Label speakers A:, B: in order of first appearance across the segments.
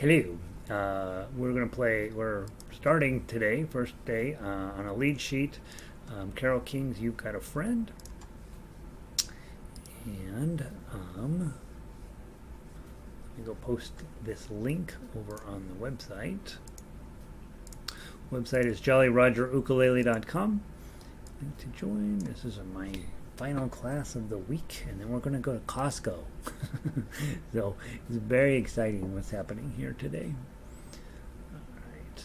A: Hello. We're starting today, first day, on a lead sheet. Carol King's You've Got a Friend. And let me go post this link over on the website. Website is jollyrogerukulele.com. And to join, this is my final class of the week, and then we're going to go to Costco. So it's very exciting what's happening here today. All right.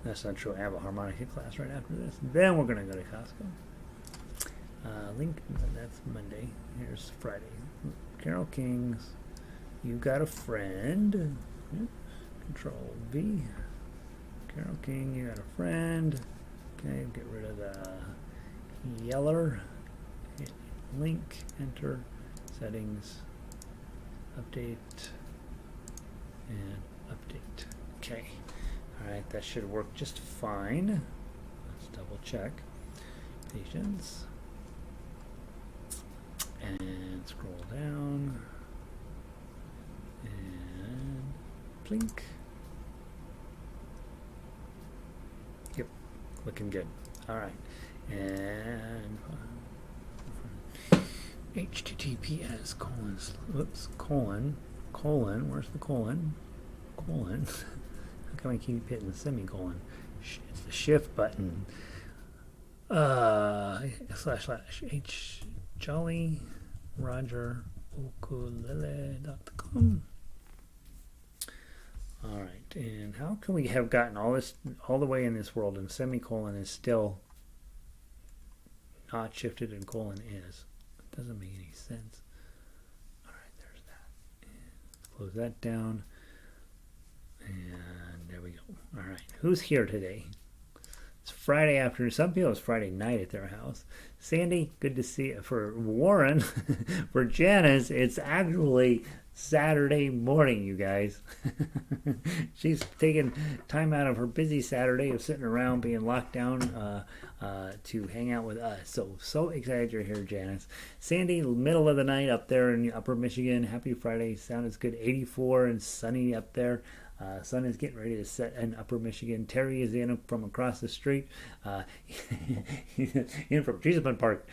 A: That's not true. I have a harmonica class right after this. Then we're going to go to Costco. Link, that's Monday. Here's Friday. Carol King's You Got a Friend. Control V. Carol King, You Got a Friend. Okay, get rid of the yeller. Hit link, enter, settings, update, and update. Okay. Alright, that should work just fine. Let's double check. Patience. And scroll down. And blink. Yep, looking good. Alright. And HTTPS colon, where's the colon? How come I keep hitting the semicolon? It's the shift button. // Jolly Roger Ukulele.com. All right, and how can we have gotten all the way in this world and semicolon is still not shifted and colon is? It doesn't make any sense. All right, there's that. And close that down. And there we go. All right, who's here today? It's Friday afternoon. Some people it's Friday night at their house. Sandy, good to see you. For Warren, for Janice, it's actually Saturday morning, you guys. She's taking time out of her busy Saturday of sitting around being locked down to hang out with us. So excited you're here, Janice. Sandy, middle of the night up there in Upper Michigan. Happy Friday. Sound is good. 84 and sunny up there. Sun is getting ready to set in Upper Michigan. Terry is in from across the street, in from Cheeseman Park.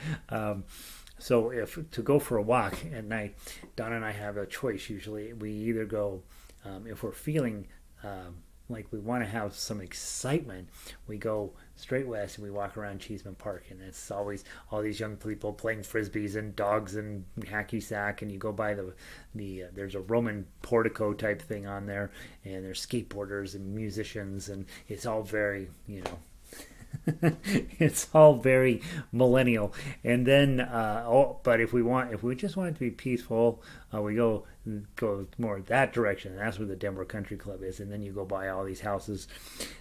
A: So if to go for a walk at night, Donna and I have a choice. Usually we either go, if we're feeling like we want to have some excitement, we go straight west and we walk around Cheeseman Park, and it's always all these young people playing frisbees and dogs and hacky sack, and you go by the there's a Roman portico type thing on there, and there's skateboarders and musicians, and it's all very, it's all very millennial. And then but if we just want it to be peaceful, we go more that direction, and that's where the Denver Country Club is. And then you go by all these houses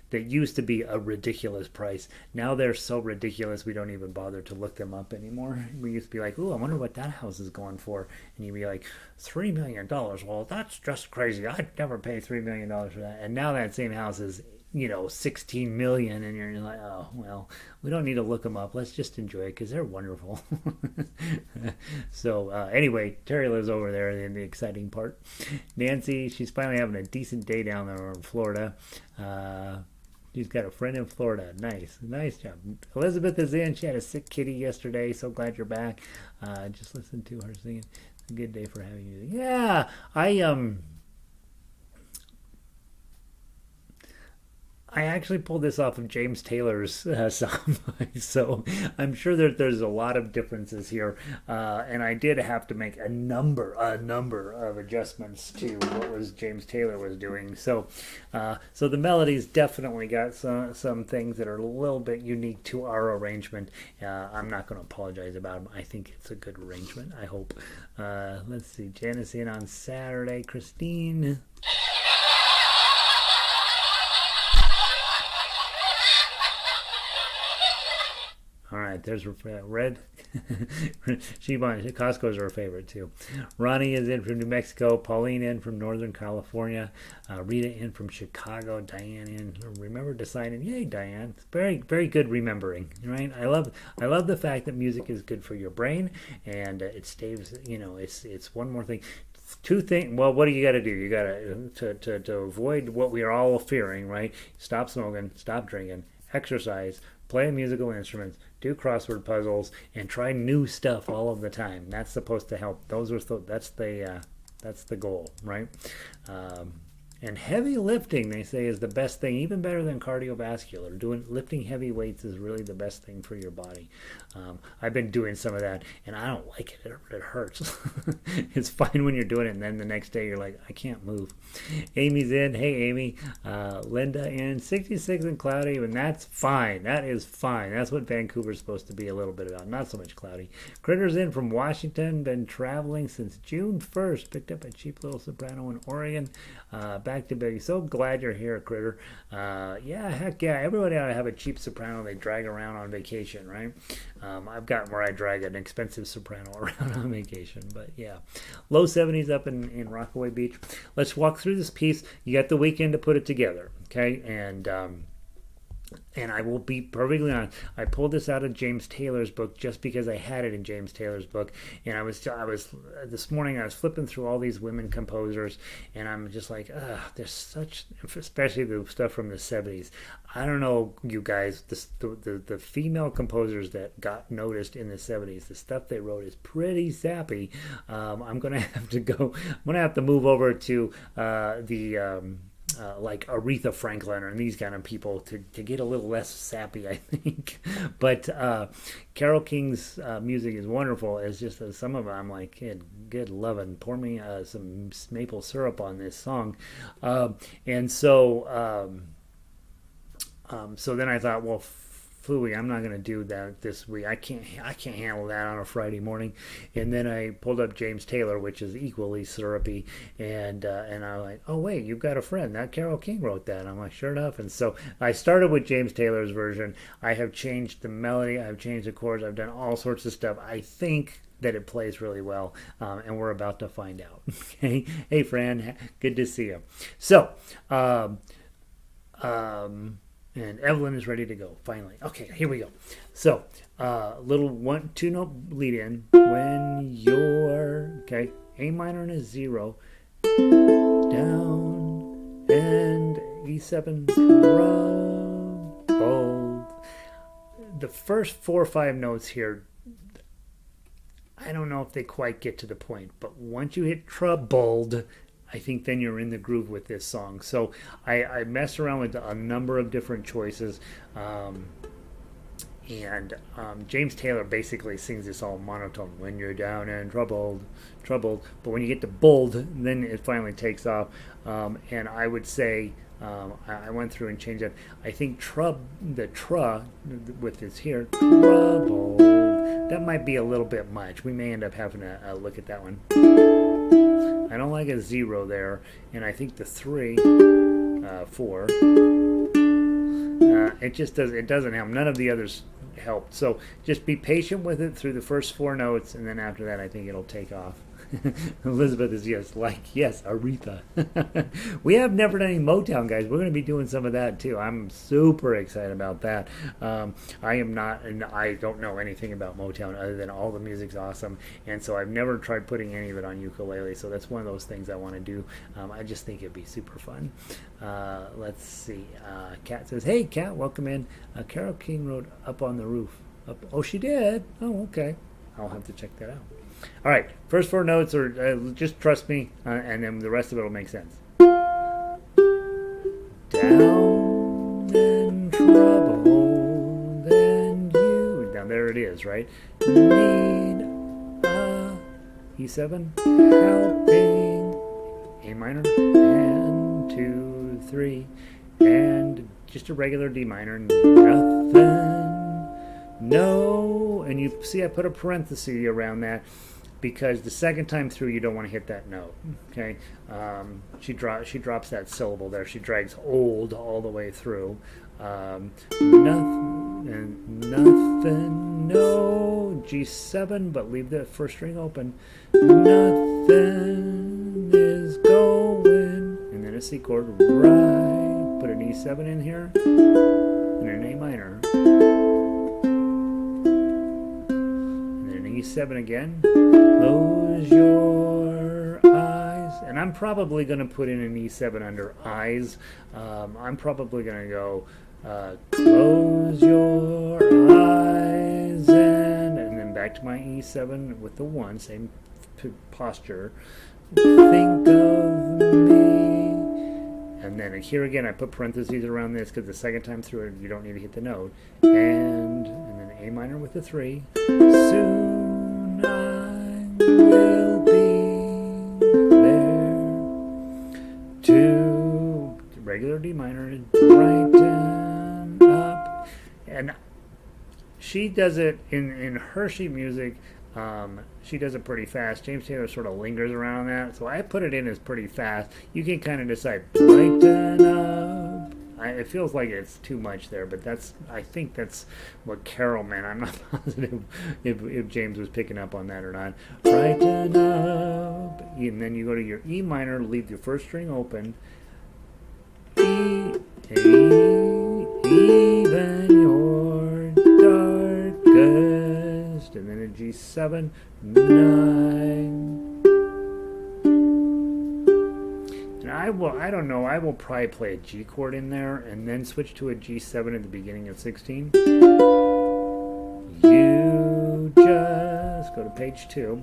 A: that used to be a ridiculous price. Now they're so ridiculous we don't even bother to look them up anymore. We used to be like, "Ooh, I wonder what that house is going for," and you'd be like, $3 million. Well, that's just crazy. I'd never pay $3 million for that. And now that same house is 16 million, and you're like, oh well, we don't need to look them up, let's just enjoy it because they're wonderful. So anyway, Terry lives over there in the exciting part. Nancy, she's finally having a decent day down there in Florida. She's got a friend in Florida. Nice job. Elizabeth is in. She had a sick kitty yesterday, so glad you're back. Just listen to her singing. It's a good day for having you. Yeah, I actually pulled this off of James Taylor's song, so I'm sure that there's a lot of differences here, and I did have to make a number of adjustments to what was James Taylor was doing. So the melodies definitely got some things that are a little bit unique to our arrangement. I'm not going to apologize about them. I think it's a good arrangement. I hope. Let's see, Janice in on Saturday. Christine. All right, there's Red. Costco's her favorite too. Ronnie is in from New Mexico. Pauline in from Northern California. Rita in from Chicago. Diane in. Remember to sign in. Yay, Diane! It's very, very good remembering. Right? I love the fact that music is good for your brain, and it stays. It's one more thing. two things. Well, what do you got to do? You got to avoid what we are all fearing, right? Stop smoking, stop drinking, exercise, play musical instruments, do crossword puzzles, and try new stuff all of the time. That's supposed to help. That's the goal, right? And heavy lifting, they say, is the best thing, even better than cardiovascular. Lifting heavy weights is really the best thing for your body. I've been doing some of that, and I don't like it. It hurts. It's fine when you're doing it, and then the next day you're like, I can't move. Amy's in. Hey, Amy. Linda in. 66 and cloudy, and that's fine. That is fine. That's what Vancouver's supposed to be a little bit about. Not so much cloudy. Critter's in from Washington. Been traveling since June 1st. Picked up a cheap little soprano in Oregon. Back to Betty. So glad you're here, Critter. Yeah, heck yeah. Everybody ought to have a cheap soprano they drag around on vacation, right? I've got where I drag an expensive soprano around on vacation, but yeah. Low 70s up in Rockaway Beach. Let's walk through this piece. You got the weekend to put it together, okay? And I will be perfectly honest. I pulled this out of James Taylor's book just because I had it in James Taylor's book. And I was this morning I was flipping through all these women composers, and I'm just like, there's such, especially the stuff from the 70s. I don't know, you guys, the female composers that got noticed in the 70s, the stuff they wrote is pretty sappy. I'm gonna have to move over to like Aretha Franklin and these kind of people to get a little less sappy, I think. But Carole King's music is wonderful. It's just that some of them I'm like, good lovin', pour me some maple syrup on this song. So then I thought, well, phooey, I'm not going to do that this week. I can't handle that on a Friday morning. And then I pulled up James Taylor, which is equally syrupy, and I'm like, oh wait, you've got a friend. That Carole King wrote that. I'm like, sure enough. And so I started with James Taylor's version. I have changed the melody. I've changed the chords. I've done all sorts of stuff. I think that it plays really well, and we're about to find out. Okay, hey Fran, good to see you. So. And Evelyn is ready to go, finally. Okay, here we go. So, little 1-2 note lead in. When you're, okay, A minor and a 0, down, and E7, troubled. The first 4 or 5 notes here, I don't know if they quite get to the point, but once you hit troubled, I think then you're in the groove with this song. So I messed around with a number of different choices. James Taylor basically sings this all monotone. When you're down and troubled. But when you get to bold, then it finally takes off. And I would say, I went through and changed it. I think the tra with this here, troubled, that might be a little bit much. We may end up having to look at that one. I don't like a 0 there, and I think the 3, 4, it just doesn't help. None of the others helped. So just be patient with it through the first 4 notes, and then after that, I think it'll take off. Elizabeth is yes, Aretha. We have never done any Motown, guys. We're going to be doing some of that too. I'm super excited about that. I am not, and I don't know anything about Motown other than all the music's awesome, and so I've never tried putting any of it on ukulele. So that's one of those things I want to do. I just think it'd be super fun. Let's see. Kat says, "Hey, Kat, welcome in." Carole King wrote "Up on the Roof." Oh, she did. Oh, okay. I'll have to check that out. All right, first 4 notes are just trust me, and then the rest of it will make sense. Down and troubled and you. Now there it is, right? Need a E7 helping A minor and 2, 3, and just a regular D minor. Nothing. No, and you see I put a parenthesis around that because the second time through you don't want to hit that note. Okay, she drops that syllable there. She drags old all the way through. Nothing. No G7, but leave the first string open. Nothing is going, and then a C chord. Right. Put an E7 in here and an A minor. E7 again. Close your eyes. I'm probably going to put in an E7 under eyes. I'm probably going to go close your eyes and then back to my E7 with the 1, same posture. Think of me. And then here again, I put parentheses around this because the second time through it, you don't need to hit the note. And then A minor with the 3. Soon I will be there. 2, regular D minor, brighten up. And she does it in her sheet music. She does it pretty fast. James Taylor sort of lingers around that, so I put it in as pretty fast. You can kind of decide, brighten up. It feels like it's too much there, but I think that's what Carol meant. I'm not positive if James was picking up on that or not. Brighten up. And then you go to your E minor, leave your first string open. Even your darkest, and then a G7, 9. And I don't know, I will probably play a G chord in there and then switch to a G7 at the beginning of 16. You just go to page 2.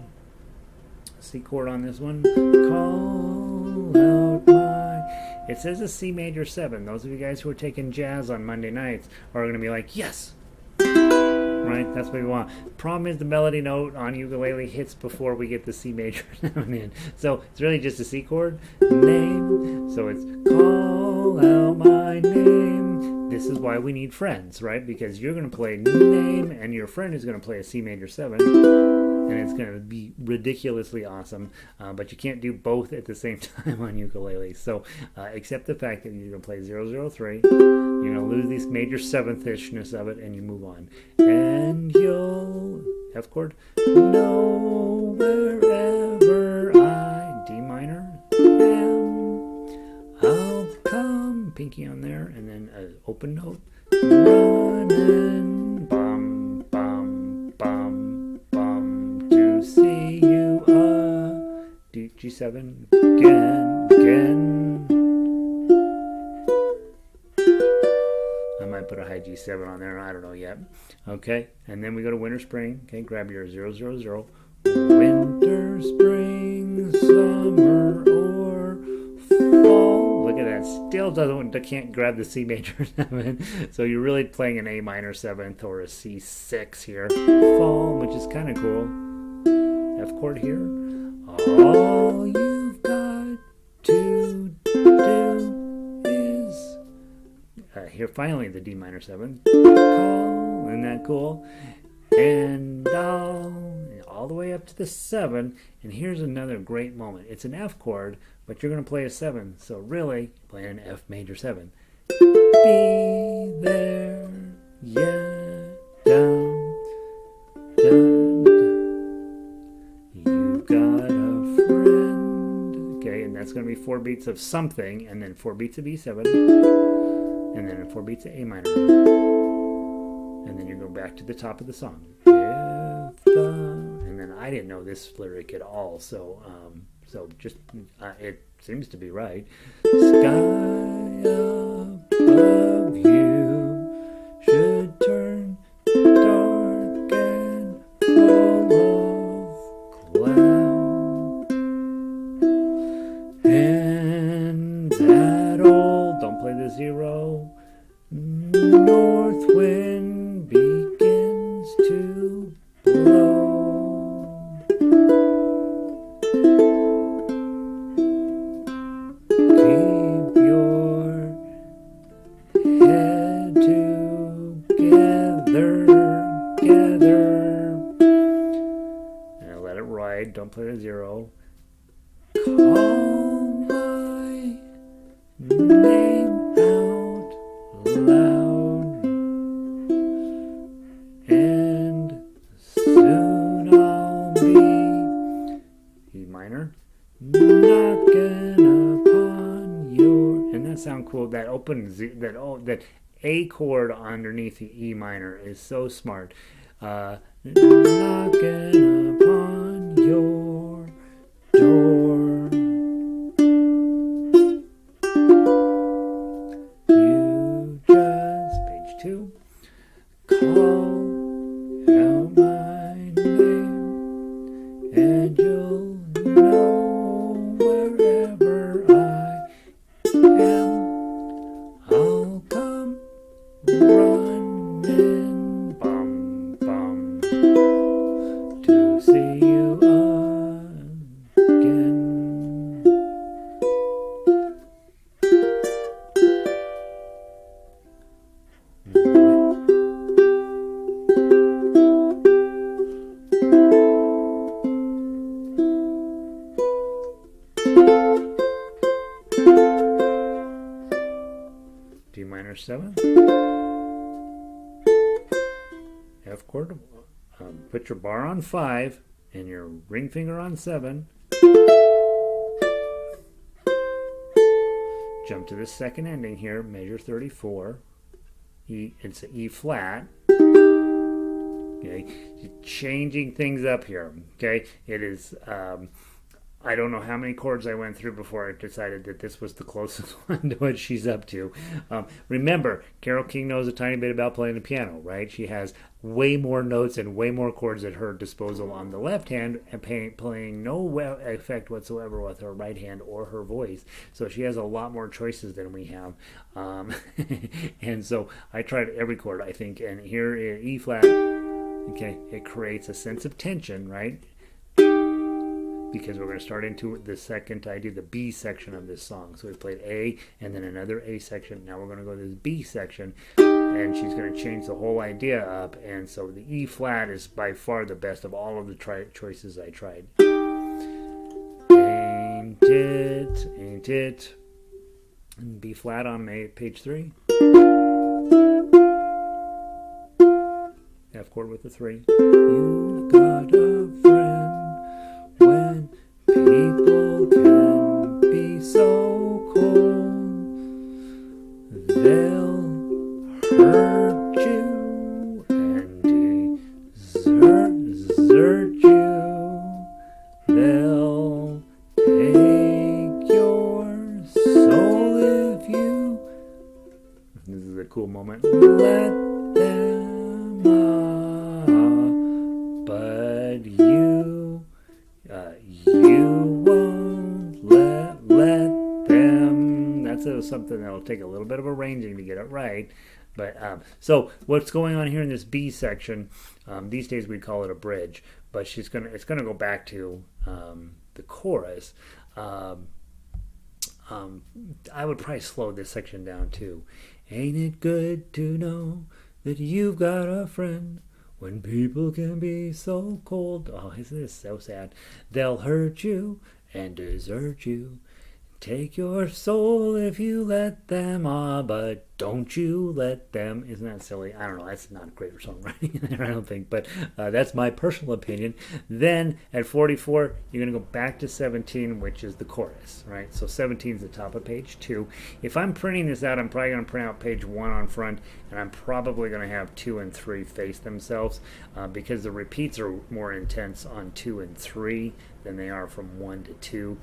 A: C chord on this one. Call out my... It says a C major 7. Those of you guys who are taking jazz on Monday nights are going to be like, yes! Right? That's what we want. Problem is the melody note on ukulele hits before we get the C major 7 in. So it's really just a C chord. Name. So it's call out my name. This is why we need friends, right? Because you're going to play name and your friend is going to play a C major 7. And it's going to be ridiculously awesome, but you can't do both at the same time on ukulele. So accept the fact that you're going to play 003, you're going to lose this major 7th-ishness of it, and you move on. And you'll, F chord, know wherever I, D minor, am, I'll come, pinky on there, and then an open note, running, bum, bum, bum, bum, to see you, D, G7, again. I might put a high G7 on there, I don't know yet. Okay, and then we go to winter, spring. Okay, grab your 000. Winter, spring, summer, or fall. Look at that, still can't grab the C major 7. So you're really playing an A minor 7th or a C6 here. Fall, which is kind of cool. F chord here. All you've got to do is here finally the D minor 7. Call, isn't that cool? And all the way up to the 7. And here's another great moment. It's an F chord, but you're going to play a 7. So really, play an F major 7. Be there, yeah, down, down. You got a friend. Okay, and that's going to be 4 beats of something, and then 4 beats of E7, and then 4 beats of A minor. And then you go back to the top of the song. And then I didn't know this lyric at all, so just it seems to be right. Sky above you should turn dark and full of cloud, and that old, don't play the 0, north wind begins to blow. Keep your head together, and let it ride, don't play the 0. Call my name out loud, and soon I'll be, E minor, knocking upon your, and that sound cool, that open Z, that A chord underneath the E minor is so smart. Knocking upon your door. and you'll know wherever I am, I'll come running, bum, bum, to see you again. D minor 7, F chord, put your bar on 5 and your ring finger on 7, jump to the second ending here, measure 34, E, it's an E flat. Okay, changing things up here. Okay, it is. I don't know how many chords I went through before I decided that this was the closest one to what she's up to. Remember, Carole King knows a tiny bit about playing the piano, right? She has way more notes and way more chords at her disposal on the left hand, and playing no effect whatsoever with her right hand or her voice. So she has a lot more choices than we have. And so I tried every chord, I think, and here in E flat, okay, it creates a sense of tension, right? Because we're going to start into the second, I do the B section of this song. So we played A and then another A section. Now we're going to go to this B section, and she's going to change the whole idea up. And so the E flat is by far the best of all of the choices I tried. Ain't it? And B flat on page 3. F chord with the 3. You got a friend. When people can be so cold, they'll hurt you and desert you. They'll take your soul if you. This is a cool moment. Let them but you. You won't let them. That's something that'll take a little bit of arranging to get it right. But so what's going on here in this B section? These days we call it a bridge, but it's gonna go back to the chorus. I would probably slow this section down too. Ain't it good to know that you've got a friend? When people can be so cold, oh, isn't this so sad? They'll hurt you and desert you. Take your soul if you let them, but don't you let them. Isn't that silly? I don't know. That's not great songwriting there, I don't think. But that's my personal opinion. Then at 44, you're going to go back to 17, which is the chorus, right? So 17 is the top of page 2. If I'm printing this out, I'm probably going to print out page 1 on front, and I'm probably going to have 2 and 3 face themselves because the repeats are more intense on 2 and 3 than they are from 1 to 2.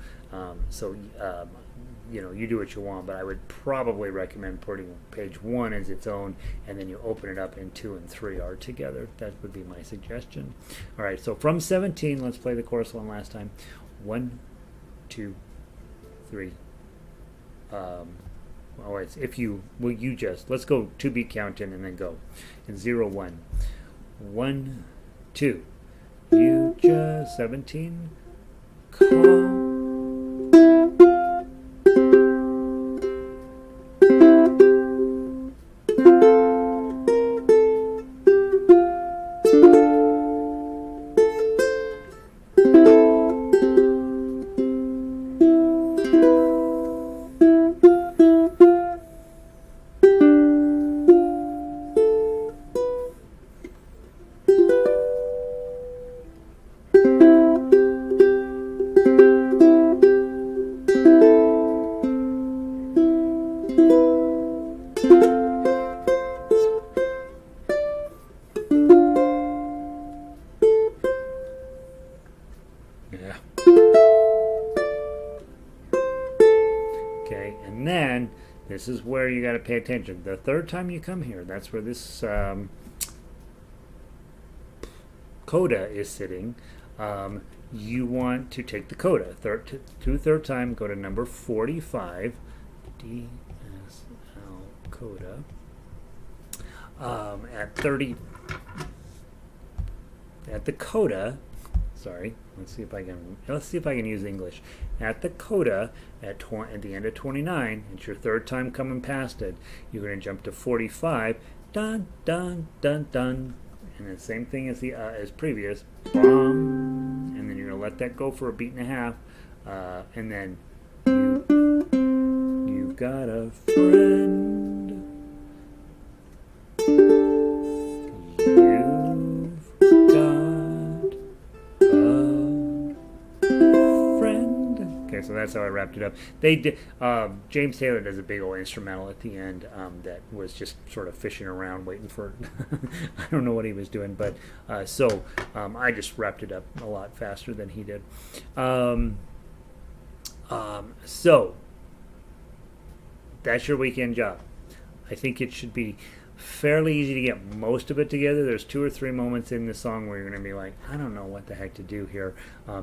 A: You know, you do what you want, but I would probably recommend putting page 1 as its own, and then you open it up and 2 and 3 are together. That would be my suggestion. All right, so from 17, let's play the chorus one last time. 1, 2, 3. It's if you will, you just let's go 2 beat count in and then go. And 0, 1, 1, 2. You just 17. Call. Yeah. Okay, and then this is where you got to pay attention. The third time you come here, that's where this coda is sitting. you want to take the coda. Third time, go to number 45, DSL coda. At 30, at the coda, sorry, let's see if I can use English. At the coda, at the end of 29, it's your third time coming past it. You're going to jump to 45, dun dun dun dun, and the same thing as the as previous, bum, and then you're going to let that go for a beat and a half, and then you've got a friend. So that's how I wrapped it up. They did. James Taylor does a big old instrumental at the end that was just sort of fishing around, waiting for. I don't know what he was doing, but so I just wrapped it up a lot faster than he did. So that's your weekend job. I think it should be fairly easy to get most of it together. There's 2 or 3 moments in the song where you're going to be like, I don't know what the heck to do here,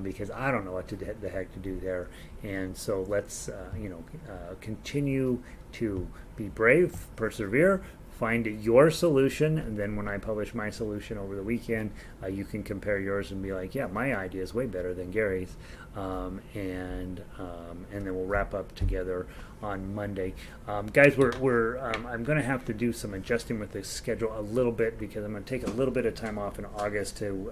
A: because I don't know what the heck to do there. And so let's continue to be brave, persevere, find your solution, and then when I publish my solution over the weekend, you can compare yours and be like, yeah, my idea is way better than Gary's, and then we'll wrap up together on Monday. Guys, I'm going to have to do some adjusting with the schedule a little bit, because I'm going to take a little bit of time off in August to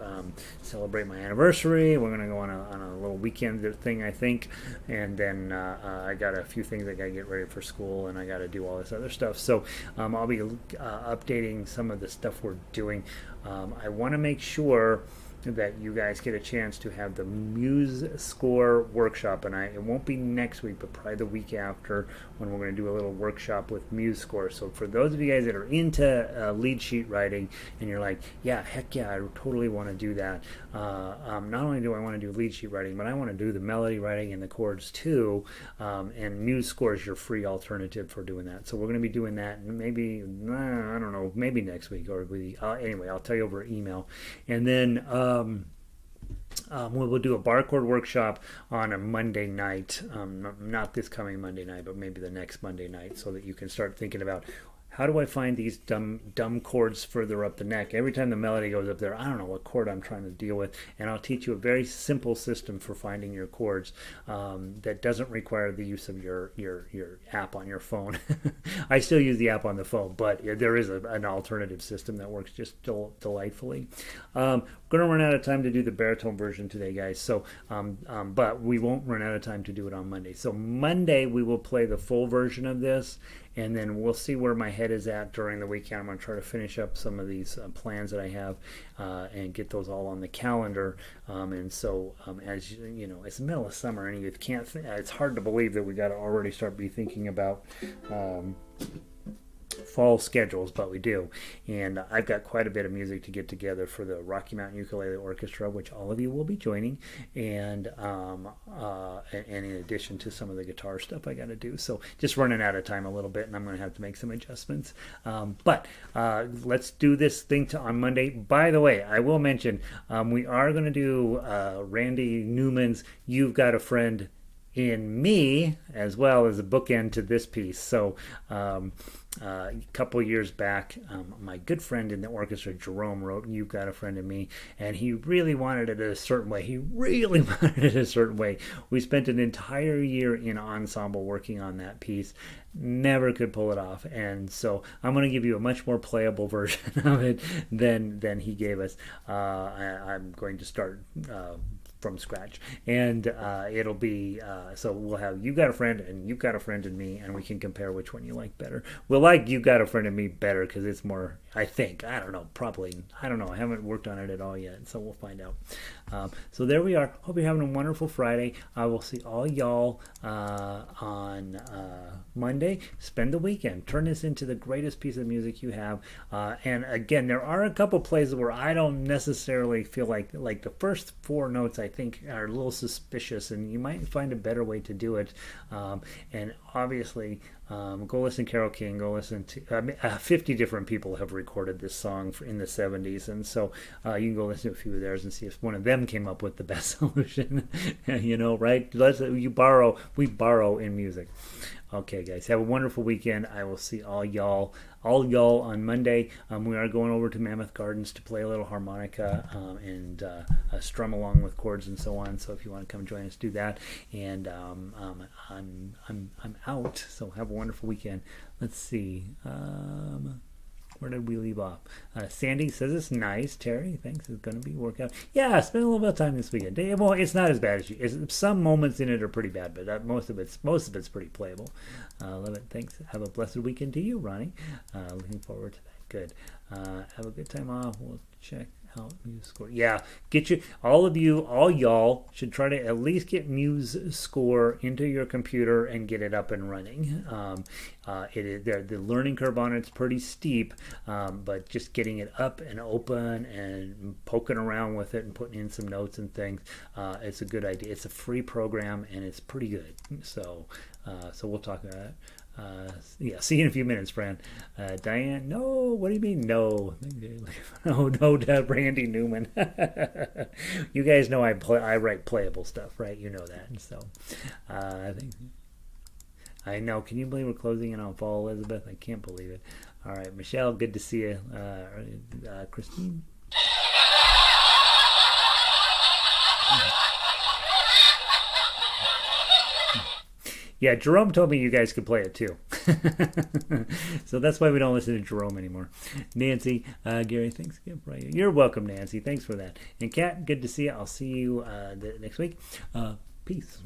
A: celebrate my anniversary. We're going to go on a little weekend thing, I think, and then I got a few things I got to get ready for school, and I got to do all this other stuff. So I'll be updating some of the stuff we're doing. I want to make sure that you guys get a chance to have the Muse Score workshop, and it won't be next week, but probably the week after, when we're going to do a little workshop with Muse Score. So for those of you guys that are into lead sheet writing, and you're like, yeah, heck yeah, I totally want to do that. Not only do I want to do lead sheet writing, but I want to do the melody writing and the chords too. And Muse Score is your free alternative for doing that. So we're going to be doing that, maybe I don't know, maybe next week, or anyway, I'll tell you over email, and then. We'll do a bar chord workshop on a Monday night, not this coming Monday night, but maybe the next Monday night, so that you can start thinking about, how do I find these dumb chords further up the neck? Every time the melody goes up there, I don't know what chord I'm trying to deal with, and I'll teach you a very simple system for finding your chords that doesn't require the use of your app on your phone. I still use the app on the phone, but there is an alternative system that works just delightfully. Going to run out of time to do the baritone version today, guys. So, but we won't run out of time to do it on Monday. So Monday we will play the full version of this, and then we'll see where my head is at during the weekend. I'm going to try to finish up some of these plans that I have and get those all on the calendar. And so, as you know, it's the middle of summer, and you can't. It's hard to believe that we got to already start thinking about. Fall schedules, but we do, and I've got quite a bit of music to get together for the Rocky Mountain Ukulele Orchestra, which all of you will be joining, and in addition to some of the guitar stuff I got to do. So just running out of time a little bit, and I'm going to have to make some adjustments, but let's do this thing on Monday. By the way, I will mention we are going to do Randy Newman's "You've Got a Friend in Me" as well as a bookend to this piece. So a couple years back, my good friend in the orchestra, Jerome, wrote "You've Got a Friend in Me," and he really wanted it a certain way. We spent an entire year in ensemble working on that piece, never could pull it off, and so I'm going to give you a much more playable version of it than he gave us. I'm going to start from scratch, and it'll be so we'll have "You've Got a Friend" and "You've Got a Friend in Me," and we can compare which one you like better. We'll like "You've Got a Friend in Me" better because it's more, I think, I don't know, I haven't worked on it at all yet, so we'll find out. So there we are. Hope you're having a wonderful Friday. I will see all y'all on Monday. Spend the weekend, turn this into the greatest piece of music you have, and again, there are a couple places where I don't necessarily feel like the first 4 notes I think are a little suspicious, and you might find a better way to do it. And obviously, go listen to Carole King. Go listen to 50 different people have recorded this song in the 70s, and so you can go listen to a few of theirs and see if one of them came up with the best solution. Right? We borrow in music. Okay, guys, have a wonderful weekend. I will see all y'all on Monday. We are going over to Mammoth Gardens to play a little harmonica and strum along with chords and so on. So if you want to come join us, do that. And I'm out. So have a wonderful weekend. Let's see. Where did we leave off? Sandy says it's nice. Terry thinks it's going to be workout. Yeah, spend a little bit of time this weekend. Well, it's not as bad as you. Some moments in it are pretty bad, but most of it's pretty playable. Love it. Thanks. Have a blessed weekend to you, Ronnie. Looking forward to that. Good. Have a good time off. We'll check out MuseScore. Yeah, all y'all should try to at least get MuseScore into your computer and get it up and running. The learning curve on it's pretty steep, but just getting it up and open and poking around with it and putting in some notes and things, it's a good idea. It's a free program and it's pretty good. So we'll talk about it. See you in a few minutes, Fran. Diane, no, what do you mean no? No, Randy Newman. You guys know I write playable stuff, right? You know that. So I know. Can you believe we're closing in on fall, Elizabeth? I can't believe it. All right, Michelle, good to see you. Christine. Yeah, Jerome told me you guys could play it too. So that's why we don't listen to Jerome anymore. Nancy, Gary, thanks again, Brian. You're welcome, Nancy. Thanks for that. And Kat, good to see you. I'll see you next week. Peace.